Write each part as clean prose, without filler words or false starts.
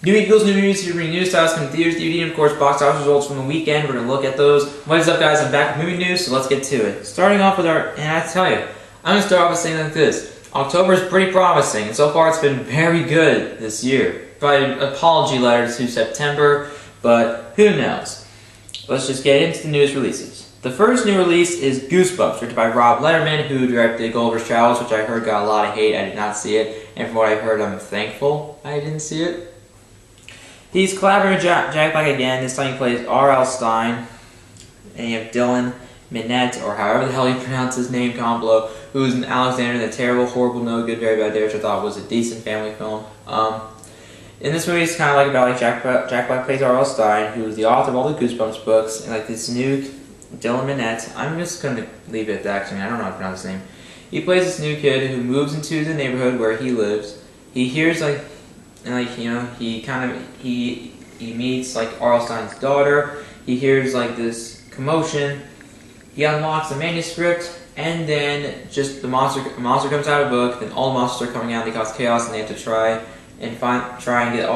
New Eagles, new movies, new news styles coming to theaters, DVD, and of course box office results from the weekend. We're going to look at those. What is up, guys? I'm back with movie news, so let's get to it. Starting off with and I tell you, I'm going to start off with saying like this. October is pretty promising, and so far it's been very good this year. Probably an apology letter to September, but who knows? Let's just get into the newest releases. The first new release is Goosebumps, directed by Rob Letterman, who directed Gulliver's Travels, which I heard got a lot of hate. I did not see it, and from what I heard, I'm thankful I didn't see it. He's collaborating with Jack Black again. This time he plays R.L. Stine. And you have Dylan Minnette, or however the hell you pronounce his name, comment below, who's an Alexander in the terrible, horrible, no good, very bad day, which I thought was a decent family film. In this movie, it's kind of like Jack Black plays R.L. Stine, who's the author of all the Goosebumps books, and like this new Dylan Minnette. I'm just going to leave it at that, because I don't know how to pronounce his name. He plays this new kid who moves into the neighborhood where he lives. He hears he meets like R.L. Stine's daughter. He hears like this commotion. He unlocks the manuscript, and then just a monster comes out of the book. Then all the monsters are coming out. They cause chaos, and they have to try and get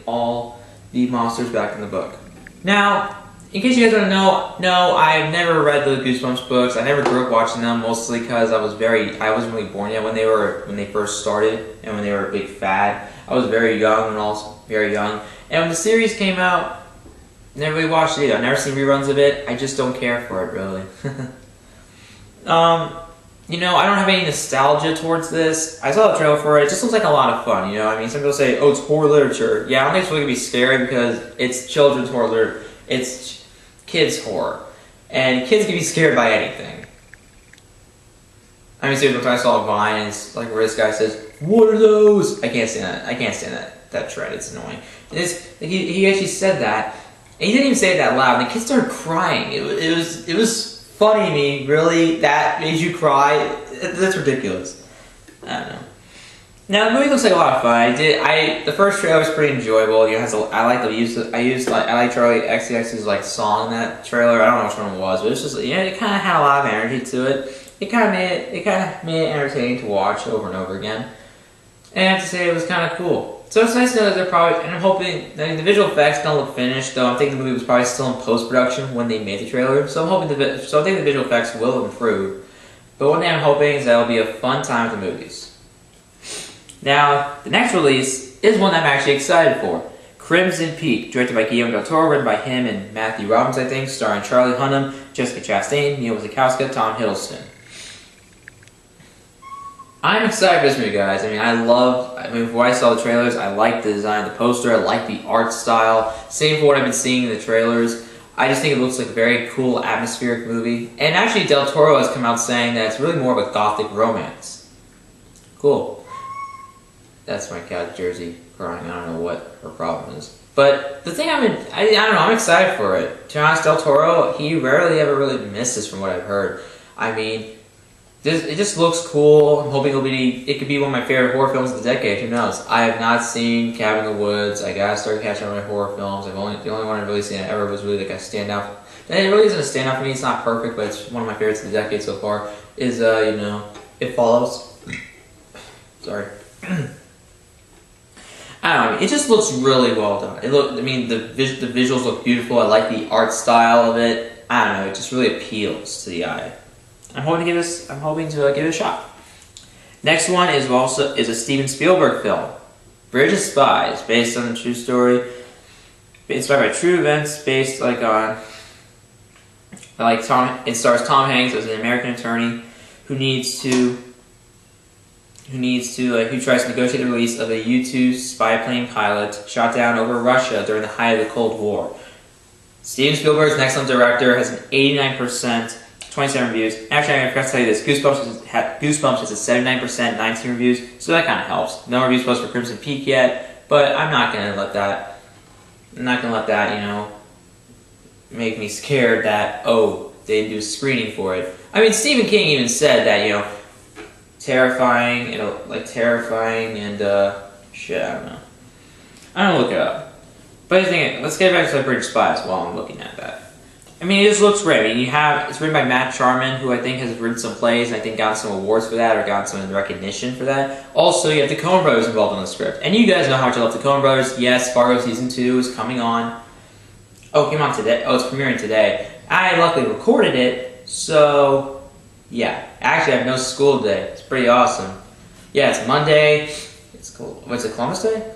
all the monsters back in the book. Now, in case you guys don't know, no, I've never read the Goosebumps books. I never grew up watching them, mostly because I wasn't really born yet when they first started and when they were a big fad. I was very young and when the series came out, never really watched it either. I've never seen reruns of it. I just don't care for it, really. I don't have any nostalgia towards this. I saw the trailer for it. It just looks like a lot of fun, some people say, oh, it's horror literature. Yeah, I don't think it's really going to be scary because it's children's horror literature. It's kids' horror. And kids can be scared by anything. Seriously, I saw a Vine, and it's like where this guy says, what are those? I can't stand that trend. It's annoying. And he actually said that, and he didn't even say it that loud, and the kids started crying. It was funny to me, really. That made you cry? That's ridiculous. I don't know. Now, the movie looks like a lot of fun. The first trailer was pretty enjoyable. I like Charlie XCX's song in that trailer. I don't know which one it was, but it's just it kind of had a lot of energy to it. It kind of made it entertaining to watch over and over again. And I have to say, it was kind of cool. So it's nice to know that and I'm hoping that the visual effects don't look finished, though I think the movie was probably still in post-production when they made the trailer. So I think the visual effects will improve. But one thing I'm hoping is that it'll be a fun time at the movies. Now, the next release is one that I'm actually excited for. Crimson Peak, directed by Guillermo del Toro, written by him and Matthew Robbins, I think, starring Charlie Hunnam, Jessica Chastain, Neil Wazowski, Tom Hiddleston. I'm excited for this movie, guys. Before I saw the trailers, I liked the design of the poster, I liked the art style. Same for what I've been seeing in the trailers. I just think it looks like a very cool, atmospheric movie. And actually, Del Toro has come out saying that it's really more of a gothic romance. Cool. That's my cat, Jersey, crying. I don't know what her problem is. But the thing I'm excited for it. To be honest, Del Toro, he rarely ever really misses from what I've heard. It just looks cool. I'm hoping it could be one of my favorite horror films of the decade. Who knows? I have not seen Cabin in the Woods. I gotta start catching up on my horror films. The only one I've really seen ever was really like a standout. And it really isn't a standout for me. It's not perfect, but it's one of my favorites of the decade so far. Is It Follows. Sorry. I don't know. It just looks really well done. The visuals look beautiful. I like the art style of it. I don't know. It just really appeals to the eye. I'm hoping to give it a shot. Next one is a Steven Spielberg film, Bridge of Spies, based on a true story, inspired by true events, based it stars Tom Hanks as an American attorney who tries to negotiate the release of a U-2 spy plane pilot shot down over Russia during the height of the Cold War. Steven Spielberg is an excellent director, has an 89%. 27 reviews. Actually, I forgot to tell you this. Goosebumps is a 79%, 19 reviews, so that kind of helps. No reviews posted for Crimson Peak yet, but I'm not gonna let that. Make me scared that they didn't do a screening for it. Stephen King even said that terrifying and shit. I don't know. I'm gonna look it up. But let's get back to the Bridge of Spies while I'm looking at that. I mean, it just looks great. I mean, it's written by Matt Charman, who I think has written some plays, and I think got some awards for that, or got some recognition for that. Also, you have the Coen Brothers involved in the script. And you guys know how much I love the Coen Brothers. Yes, Fargo Season 2 is coming on. Oh, it came on today. Oh, it's premiering today. I luckily recorded it, so yeah. Actually, I have no school today. It's pretty awesome. Yeah, it's Monday. It's cool. What's it, Columbus Day?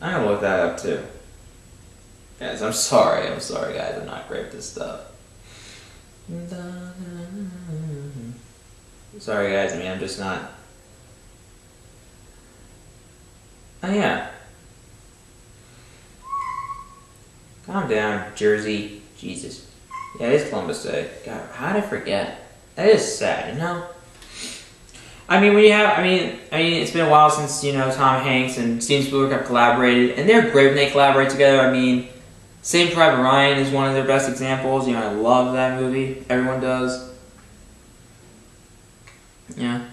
I'm gonna look that up too. Guys, I'm sorry guys, I'm not great at this stuff. Sorry guys, I mean, I'm just not. Oh yeah. Calm down, Jersey. Jesus. Yeah, it is Columbus Day. God, how did I forget? That is sad, you know? I mean, it's been a while since, Tom Hanks and Steven Spielberg have collaborated, and they're great when they collaborate together. I mean, Saving Private Ryan is one of their best examples. I love that movie. Everyone does. Yeah.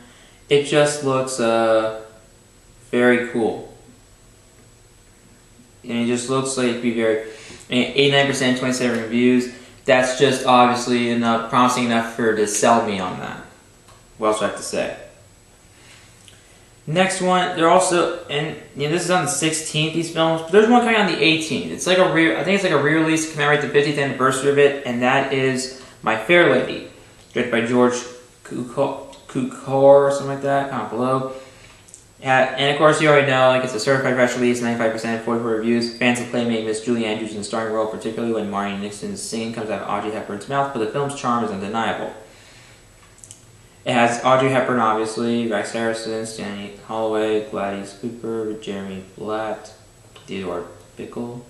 It just looks very cool. And it just looks like it'd be 89%, 27 reviews. That's just obviously enough, promising enough to sell me on that. What else do I have to say? Next one, they're also, and this is on the 16th, these films, but there's one coming on the 18th. It's like I think it's like a re-release to commemorate the 50th anniversary of it, and that is My Fair Lady, directed by George Cukor or something like that, comment below. And of course, you already know, it's a certified press release, 95%, 44 reviews. Fans of Playmate miss Julie Andrews in the starring role, particularly when Marion Nixon's singing comes out of Audrey Hepburn's mouth, but the film's charm is undeniable. It has Audrey Hepburn, obviously, Rex Harrison, Stanley Holloway, Gladys Cooper, Jeremy Blatt, Theodore Bickle.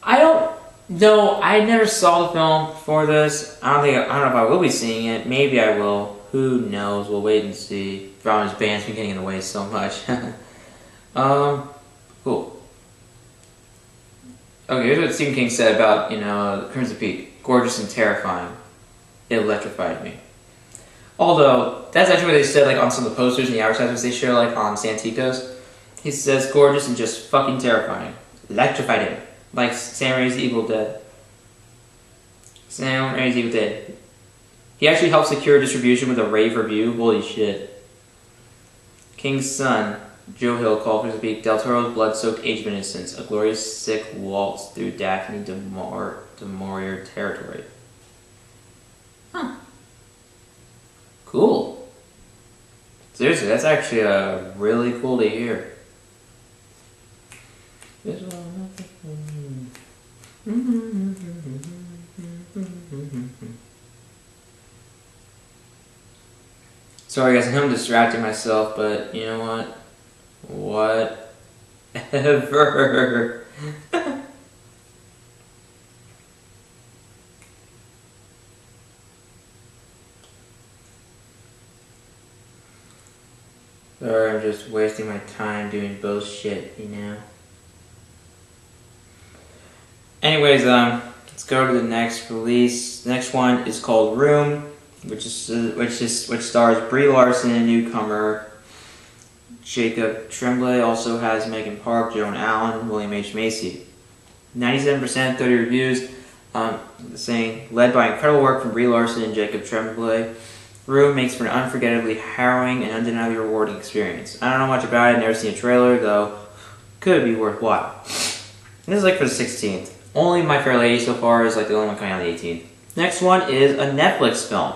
I don't know. I never saw the film before this. I don't know if I will be seeing it. Maybe I will. Who knows? We'll wait and see. Brown's band's been getting in the way so much. Cool. Okay, here's what Stephen King said about, Crimson Peak. Gorgeous and terrifying. It electrified me. Although, that's actually what they said, on some of the posters and the advertisements they show, on Santikos. He says, gorgeous and just fucking terrifying. Electrified him. Like Sam Raimi's Evil Dead. Sam Raimi's Evil Dead. He actually helped secure distribution with a rave review. Holy shit. King's son, Joe Hill, called Crimson Peak Del Toro's blood-soaked Age of Innocence, a glorious sick waltz through Daphne du Maurier territory. Huh. Cool. Seriously, that's actually really cool to hear. Sorry guys, I know I'm distracting myself, but you know what? Whatever. Sorry, I'm just wasting my time doing bullshit, Anyways, let's go to the next release. The next one is called Room, which stars Brie Larson, a newcomer. Jacob Tremblay also has Megan Park, Joan Allen, William H. Macy. 97%, 30 reviews. Saying, led by incredible work from Brie Larson and Jacob Tremblay, Room makes for an unforgettably harrowing and undeniably rewarding experience. I don't know much about it, never seen a trailer, though could be worthwhile. And this is for the 16th. Only My Fair Lady so far is the only one coming out on the 18th. Next one is a Netflix film.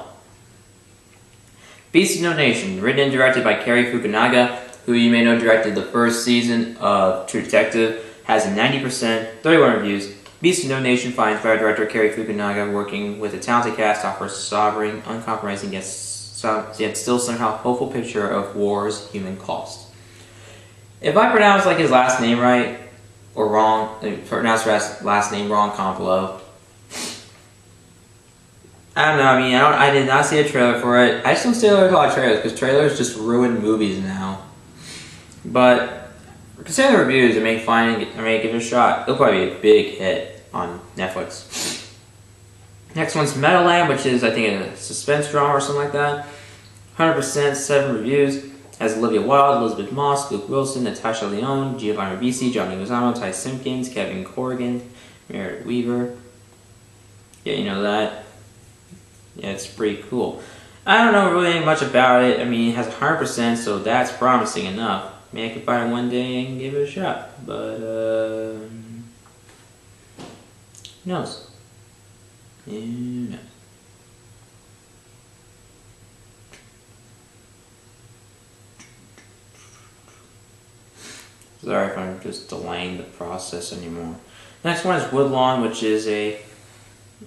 Beast of No Nation, written and directed by Cary Fukunaga, who you may know directed the first season of True Detective, has a 90%, 31 reviews. Beast of No Nation finds director Cary Fukunaga working with a talented cast offers a sobering, uncompromising, yet still somehow hopeful picture of war's human cost. If I pronounce his last name right, or wrong, pronounce his last name wrong, comment below. I don't know, I did not see a trailer for it. I just don't see a lot of trailers, because trailers just ruin movies now. But considering the reviews, I may give it a shot. It'll probably be a big hit on Netflix. Next one's Meadowland, which is, I think, a suspense drama or something like that. 100%, 7 reviews. Has Olivia Wilde, Elizabeth Moss, Luke Wilson, Natasha Lyonne, Giovanni Ribisi, John Leguizamo, Ty Simpkins, Kevin Corrigan, Meredith Weaver. Yeah, you know that? Yeah, it's pretty cool. I don't know really much about it. I mean, it has 100%, so that's promising enough. Maybe I could buy it one day and give it a shot. But, who knows? Who knows? Sorry if I'm just delaying the process anymore. Next one is Woodlawn, which is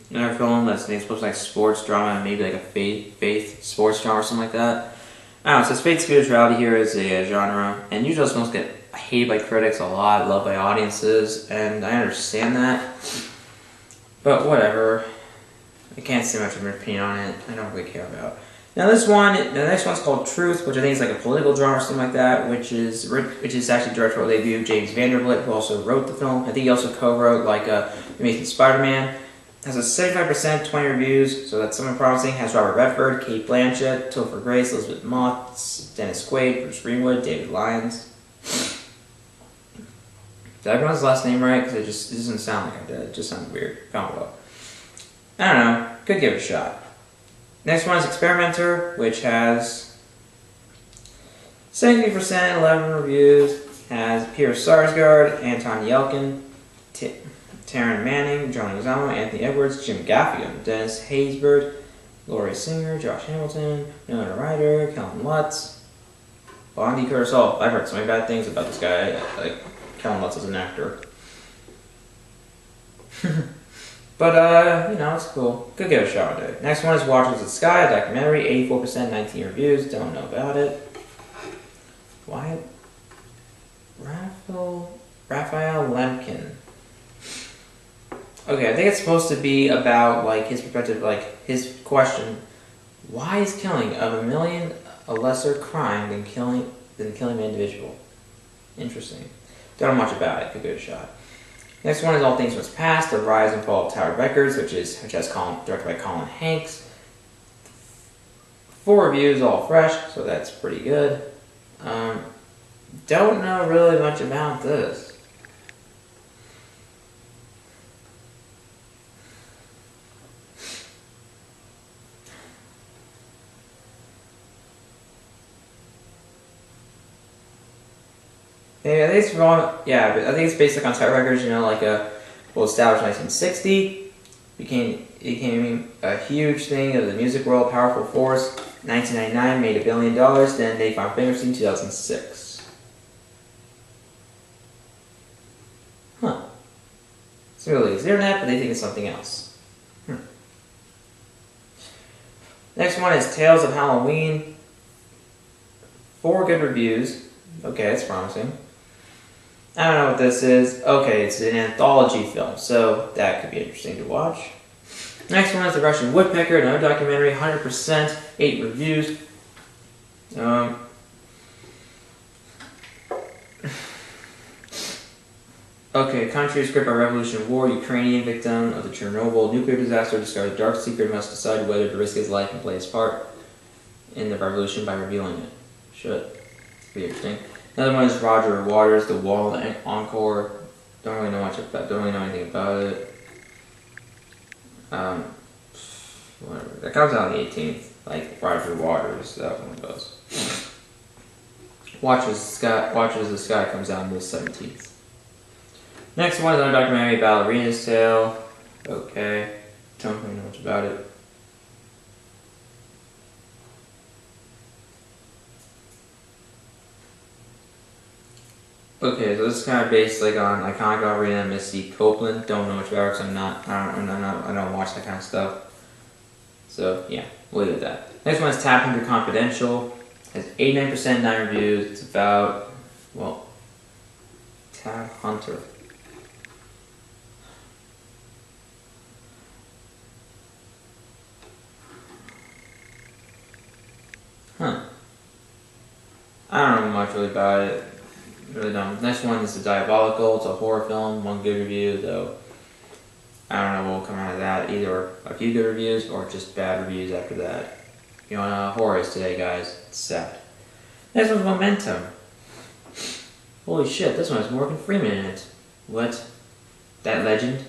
another film that's supposed to be like sports drama, maybe like a faith sports drama or something like that. I don't know, it says faith spirituality here is a genre, and usually those films get hated by critics a lot, loved by audiences, and I understand that. But whatever. I can't say much of an opinion on it. I don't really care about. Now the next one's called Truth, which I think is like a political drama or something like that, which is actually directorial debut James Vanderbilt, who also wrote the film. I think he also co-wrote like Amazing Spider-Man. Has a 75%, 20 reviews, so that's somewhat promising. Has Robert Redford, Kate Blanchett, Topher Grace, Elizabeth Moss, Dennis Quaid, Bruce Greenwood, David Lyons. Did I pronounce his last name right? Because it doesn't sound like I did. It just sounds weird. Found well. I don't know. Could give it a shot. Next one is Experimenter, which has 70%, 11 reviews. Has Peter Sarsgaard, Anton Yelkin, Taryn Manning, John Leguizamo, Anthony Edwards, Jim Gaffigan, Dennis Haysbert, Laurie Singer, Josh Hamilton, Winona Ryder, Kellen Lutz, Bondi Curtis Hall. I've heard so many bad things about this guy. Like Kellen Lutz as an actor. But, it's cool. Could give it a shot one day. Next one is Watchers of the Sky, a documentary, 84%, 19 reviews. Don't know about it. Why? Raphael Lemkin. Okay, I think it's supposed to be about, like, his perspective, like, his question. Why is killing of a million a lesser crime than killing an individual? Interesting. Don't know much about it. Could give it a shot. Next one is All Things Must Pass, The Rise and Fall of Tower Records, which has directed by Colin Hanks. 4 reviews, all fresh, so that's pretty good. Don't know really much about this. Yeah, I think it's wrong. Yeah, but I think it's based on Tower Records. Established in 1960, became a huge thing of the music world, powerful force. 1999 made $1 billion. Then they found bankruptcy in 2006. Huh. It's really the internet, but they think it's something else. Next one is Tales of Halloween. 4 good reviews. Okay, that's promising. I don't know what this is. Okay, it's an anthology film, so that could be interesting to watch. Next one is The Russian Woodpecker, another documentary, 100%, 8 reviews. Okay, country is gripped by Revolution War. Ukrainian victim of the Chernobyl nuclear disaster discovers a dark secret and must decide whether to risk his life and play his part in the revolution by revealing it. Should be interesting. Another one is Roger Waters, The Wall Encore. Don't really know anything about it. Whatever. That comes out on the 18th. Like Roger Waters, that one goes. Watches the Sky comes out on the 17th. Next one is another documentary, Ballerina's Tale. Okay. Don't really know much about it. Okay, so this is kind of based on iconic ballerina Missy Copeland. Don't know much about her because I don't watch that kind of stuff. So yeah, we'll leave it at that. Next one is Tab Hunter Confidential. Has 89%, 9 reviews. It's about Tab Hunter. Huh. I don't know much really about it. Really dumb. Next one is The Diabolical. It's a horror film. 1 good review, though. I don't know what will come out of that. Either a few good reviews or just bad reviews after that. You know, horror is today, guys. It's sad. Next one's Momentum. Holy shit, this one has Morgan Freeman in it. What? That legend?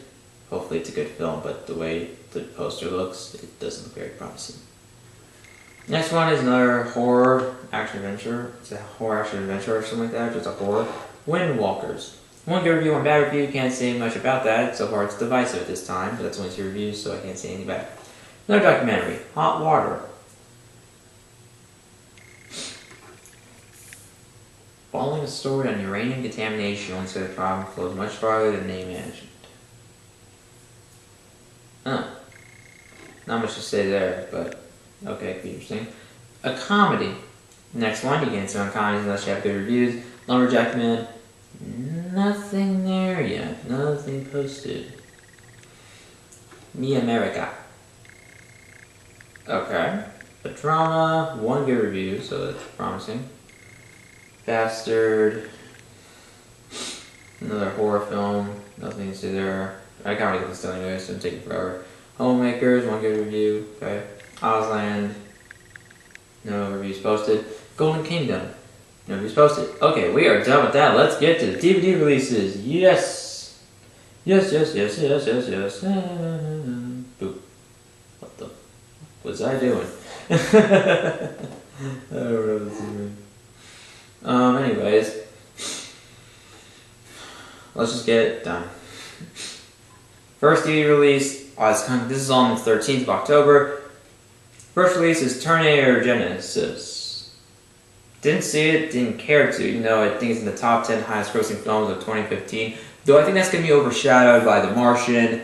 Hopefully it's a good film, but the way the poster looks, it doesn't look very promising. Next one is another horror action adventure. It's a horror action adventure or something like that, just a horror. Windwalkers. One good review, one bad review. Can't say much about that. So far it's divisive at this time, but that's only 2 reviews, so I can't say anything bad. Another documentary, Hot Water. Following a story on uranium contamination once the problem flows much farther than they imagined. Not much to say there, but okay, could be interesting. A comedy. Next one, you can't say on comedies unless you have good reviews. Lumberjack Man. Nothing there yet. Nothing posted. Me America. Okay. A drama, 1 good review, so that's promising. Bastard. Another horror film. Nothing to say there. I can't really get this done anyway, so it's taking forever. Homemakers, 1 good review. Okay. Ozland. No reviews posted. Golden Kingdom. No reviews posted. Okay, we are done with that. Let's get to the DVD releases. Yes! Yes. Boop. What the was I doing? I don't know what this is doing. Anyways. Let's just get it done. First DVD release, this is on the 13th of October. First release is Terminator Genisys. Didn't see it, didn't care to, even though I think it's in the top 10 highest grossing films of 2015. Though I think that's going to be overshadowed by The Martian,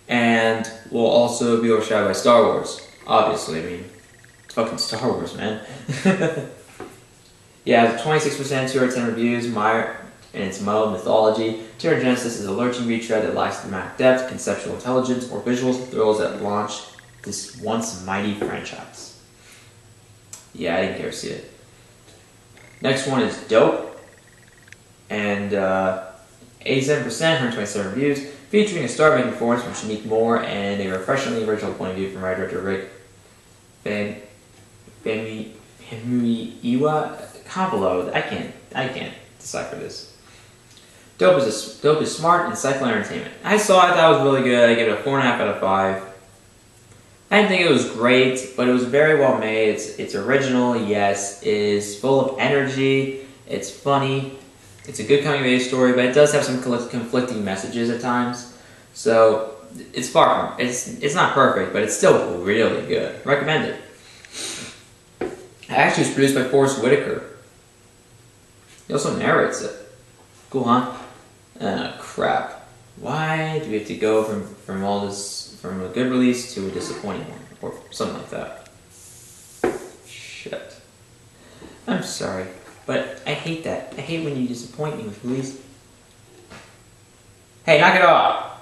and will also be overshadowed by Star Wars. Obviously, I mean, it's fucking Star Wars, man. Yeah, 26%, 2 out of 10 reviews, and its mild mythology. Terminator Genisys is a lurching retread that lacks thematic depth, conceptual intelligence, or visual thrills that launched this once mighty franchise. Yeah, I didn't care to see it. Next one is Dope, and 87%, 127 reviews, featuring a star-making performance from Shanique Moore and a refreshingly original point of view from writer-director Rick Famuyiwa. Kabalo. I can't decipher this. Dope is smart and insightful entertainment. I saw it, thought it was really good. I give it a 4.5 out of 5. I didn't think it was great, but it was very well made. It's original, yes. It is full of energy. It's funny. It's a good coming of age story, but it does have some conflicting messages at times. So it's far from it's not perfect, but it's still really good. Recommend it. Actually, it's produced by Forrest Whitaker. He also narrates it. Cool, huh? Crap. Why do we have to go from all this, from a good release to a disappointing one, or something like that? Shit. I'm sorry, but I hate that. I hate when you disappoint me with release. Hey, knock it off!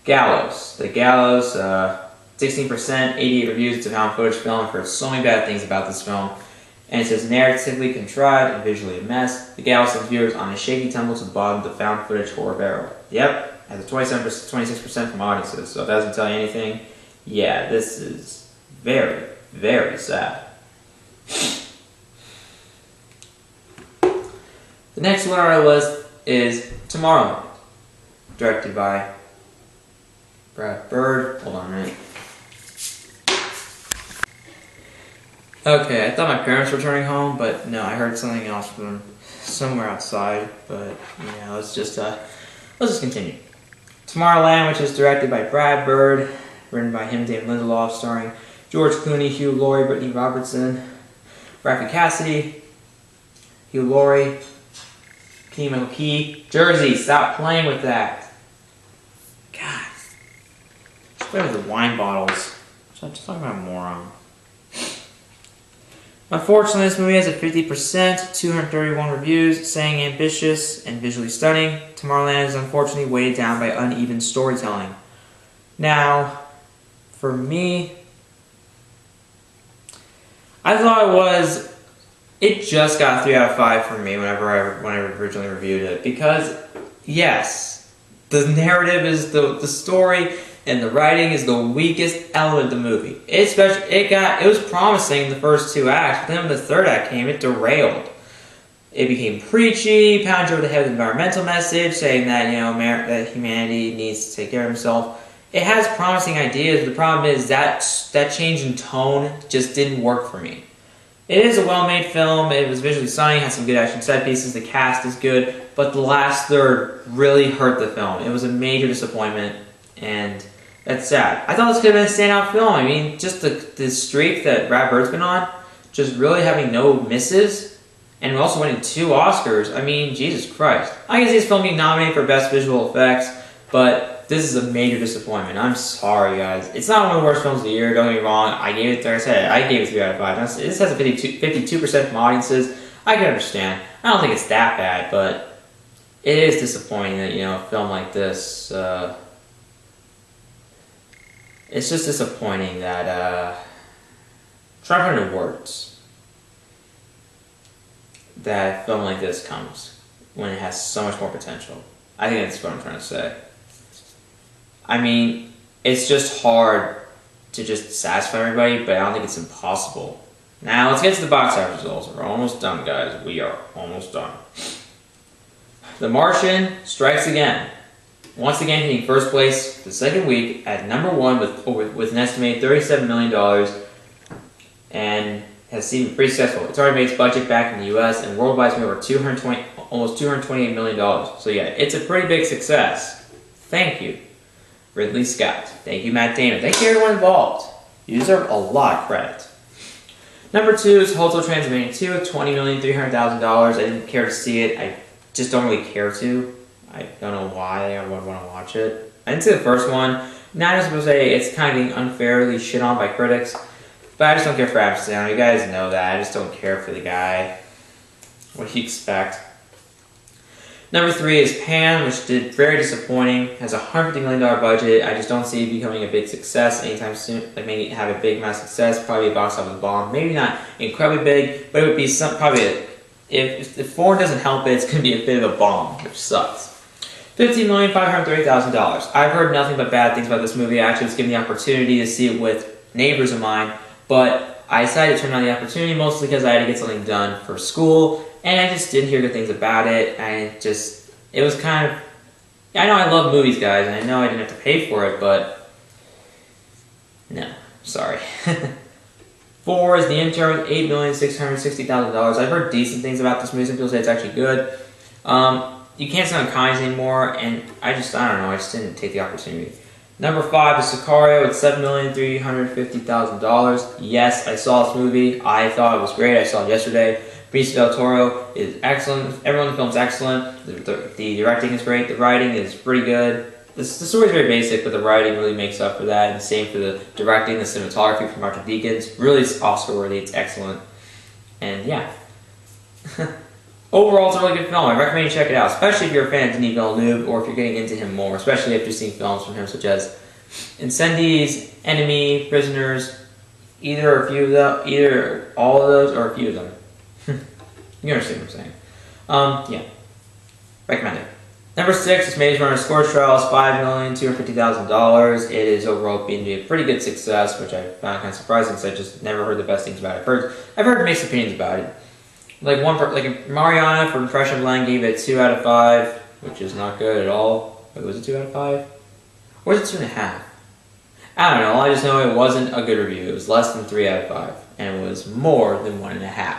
Gallows. The Gallows, 16%, 88 reviews. It's a found footage film. I've heard so many bad things about this film. And it says narratively contrived and visually a mess. The Gallows sends viewers on a shaky tumble to the bottom of the found footage horror barrel. Yep, has a 26% from audiences. So if that doesn't tell you anything, yeah, this is very, very sad. The next one on our list is Tomorrowland, directed by Brad Bird. Hold on a minute. Okay, I thought my parents were returning home, but no, I heard something else from somewhere outside. But yeah, let's just continue. Tomorrowland, which is directed by Brad Bird, written by him, David Lindelof, starring George Clooney, Hugh Laurie, Brittany Robertson, Raffi Cassidy, Hugh Laurie, Keegan-Michael Key. Jersey, stop playing with that. God, just play with the wine bottles. I'm just talking about a moron. Unfortunately, this movie has a 50%, 231 reviews, saying ambitious and visually stunning. Tomorrowland is unfortunately weighted down by uneven storytelling. Now, for me, I thought it just got 3 out of 5 for me whenever I originally reviewed it. Because, yes, the narrative is the story, and the writing is the weakest element of the movie. It was promising the first 2 acts, but then when the 3rd act came, it derailed. It became preachy, pounded over the head with an environmental message, saying that that humanity needs to take care of himself. it has promising ideas. The problem is that change in tone just didn't work for me. It is a well-made film. It was visually stunning, has some good action set pieces, the cast is good, but the last third really hurt the film. It was a major disappointment, and that's sad. I thought this could have been a standout film. I mean, just the streak that Brad Bird's been on, just really having no misses, and also winning 2 Oscars. I mean, Jesus Christ. I can see this film being nominated for Best Visual Effects, but this is a major disappointment. I'm sorry, guys. It's not one of the worst films of the year, don't get me wrong. I gave it, like I said, I gave it 3 out of 5. This has a 52% from audiences. I can understand. I don't think it's that bad, but it is disappointing that, a film like this, it's just disappointing that, try to put into words, that a film like this comes when it has so much more potential. I think that's what I'm trying to say. I mean, it's just hard to just satisfy everybody, but I don't think it's impossible. Now, let's get to the box office results. We're almost done, guys. We are almost done. The Martian strikes again. Once again, hitting first place the second week at #1 with an estimated $37 million, and has been pretty successful. It's already made its budget back in the U.S. and worldwide it's made over almost $228 million. So yeah, it's a pretty big success. Thank you, Ridley Scott. Thank you, Matt Damon. Thank you, everyone involved. You deserve a lot of credit. Number 2 is Hotel Transylvania 2 with $20,300,000. I didn't care to see it. I just don't really care to. I don't know why I would want to watch it. I didn't see the first one. Now I'm supposed to say it's kind of being unfairly shit on by critics. But I just don't care for Adam Sandler. You guys know that. I just don't care for the guy. What do you expect? Number 3 is Pan, which did very disappointing. Has a $150 million budget. I just don't see it becoming a big success anytime soon. Like maybe have a big amount of success. Probably a box office bomb. Maybe not incredibly big, but it would be if foreign doesn't help it, it's going to be a bit of a bomb, which sucks. $15,530,000. I've heard nothing but bad things about this movie. I actually was given the opportunity to see it with neighbors of mine, but I decided to turn down the opportunity mostly because I had to get something done for school, and I just didn't hear good things about it, and it was kind of, I know I love movies, guys, and I know I didn't have to pay for it, but no, sorry. 4 is The Intern with $8,660,000. I've heard decent things about this movie. Some people say it's actually good. You can't see on Kinds anymore, and I don't know, I just didn't take the opportunity. Number 5 is Sicario with $7,350,000. Yes, I saw this movie. I thought it was great. I saw it yesterday. Benicio del Toro is excellent. Everyone in the film is excellent. The directing is great. The writing is pretty good. The story is very basic, but the writing really makes up for that. And the same for the directing, the cinematography from Roger Deakins. Really Oscar-worthy. It's excellent. And yeah. Overall, it's a really good film. I recommend you check it out, especially if you're a fan of Denis Villeneuve or if you're getting into him more, especially after seeing films from him such as Incendies, Enemy, Prisoners, either all of those or a few of them. You understand what I'm saying. Yeah. Recommend it. Number 6 is Maze Runner Scorch Trials, $5,250,000. It is overall being a pretty good success, which I found kind of surprising because I just never heard the best things about it. I've heard mixed opinions about it. Like Mariana from Fresh and Blend gave it 2 out of 5, which is not good at all. Wait, was it 2 out of 5? Or was it 2.5? I don't know. All I just know it wasn't a good review. It was less than 3 out of 5, and it was more than 1.5.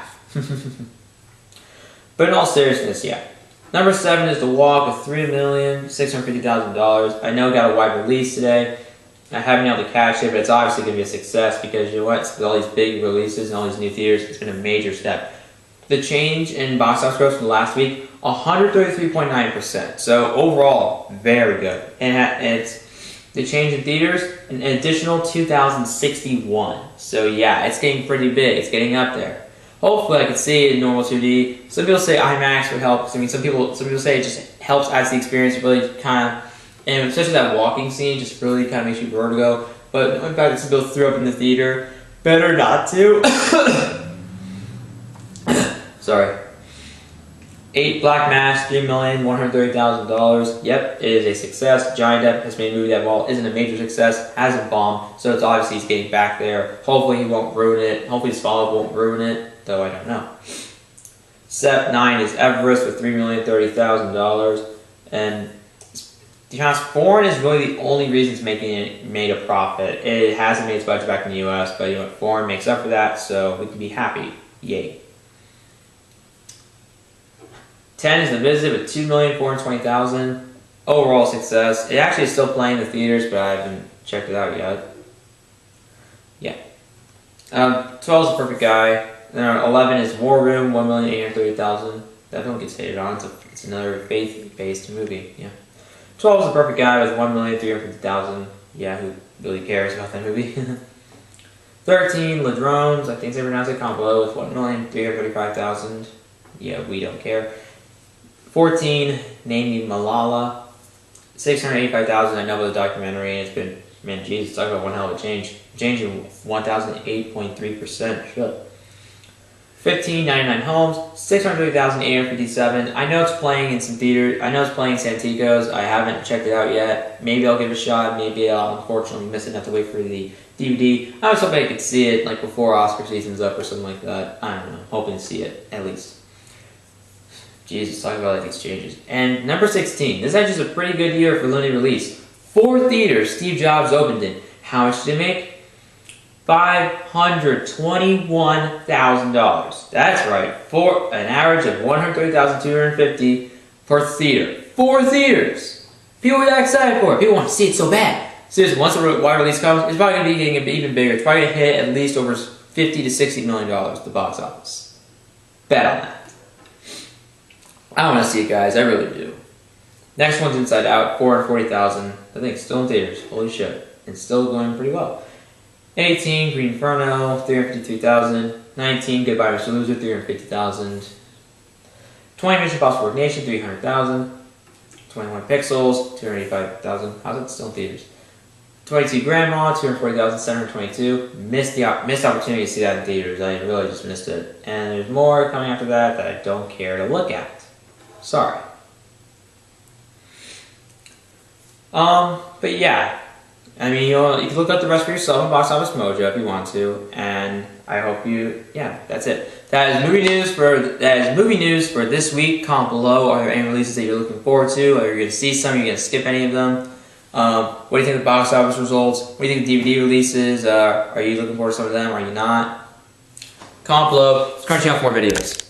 But in all seriousness, yeah. Number 7 is The Walk with $3,650,000. I know it got a wide release today. I haven't been able to catch it, but it's obviously going to be a success because you know what? With all these big releases and all these new theaters, it's been a major step. The change in box office growth from last week, 133.9%. So overall, very good. And it's the change in theaters, an additional 2,061. So yeah, it's getting pretty big. It's getting up there. Hopefully, I can see it in normal 2D. Some people say IMAX would help. I mean, some people say it just helps add to the experience. It really kind of, and especially that walking scene, just really kind of makes you vertigo. But in fact, some people threw up in the theater. Better not to. Sorry. 8 Black Mass, $3,130,000. Yep, it is a success. Johnny Depp has made a movie that, while isn't a major success, hasn't bombed. So it's obviously he's getting back there. Hopefully he won't ruin it. Hopefully his follow-up won't ruin it, though I don't know. Step 9 is Everest with $3,030,000. And To be honest, foreign is really the only reason it's made a profit. It hasn't made its budget back in the U.S., but you know what, foreign makes up for that, so we can be happy. Yay. 10 is The Visit with 2,420,000. Overall success. It actually is still playing in the theaters, but I haven't checked it out yet. Yeah. 12 is The Perfect Guy. Then 11 is War Room, 1,830,000. That one gets hated on. It's another faith-based movie. Yeah. 12 is The Perfect Guy with 1,350,000. Yeah, who really cares about that movie? 13, Le Drones, I think they pronounce it, Combo with 1,335,000. Yeah, we don't care. 14, Name Me Malala, 685,000. I know about the documentary, and it's been, man, Jesus, talk about one hell of a change. Change in 1,008.3%. Shit. 15, 99 Homes, 630,857. I know it's playing in some theater. I know it's playing in Santikos. I haven't checked it out yet. Maybe I'll give it a shot. Maybe I'll unfortunately miss it and have to wait for the DVD. I was hoping I could see it like before Oscar season's up or something like that. I don't know. Hoping to see it at least. Jesus, talk about like exchanges. And number 16. This is actually a pretty good year for limited release. 4 theaters Steve Jobs opened in. How much did it make? $521,000. That's right, for an average of $130,250 per theater. 4 theaters. People are that excited for it. People want to see it so bad. Seriously, once the wide release comes, it's probably going to be getting even bigger. It's probably going to hit at least over $50 to $60 million at the box office. Bet on that. I want to see it, guys. I really do. Next one's Inside Out, $440,000. I think it's still in theaters. Holy shit. It's still going pretty well. 18, Green Inferno, $353,000. 19, Goodbye Mr. Loser, $350,000. 20, Mission Impossible Rogue Nation, $300,000. 21 Pixels, $285,000. How's it still in theaters? 22, Grandma, $240,722. Missed opportunity to see that in theaters. I really just missed it. And there's more coming after that I don't care to look at. Sorry. But yeah. I mean, you can look up the rest for yourself on Box Office Mojo if you want to, and I hope yeah, that's it. That is movie news for this week. Comment below, are there any releases that you're looking forward to? Are you going to see some? Are you going to skip any of them? What do you think of the box office results? What do you think of DVD releases? Are you looking forward to some of them? Are you not? Comment below. Subscribe to the channel for more videos.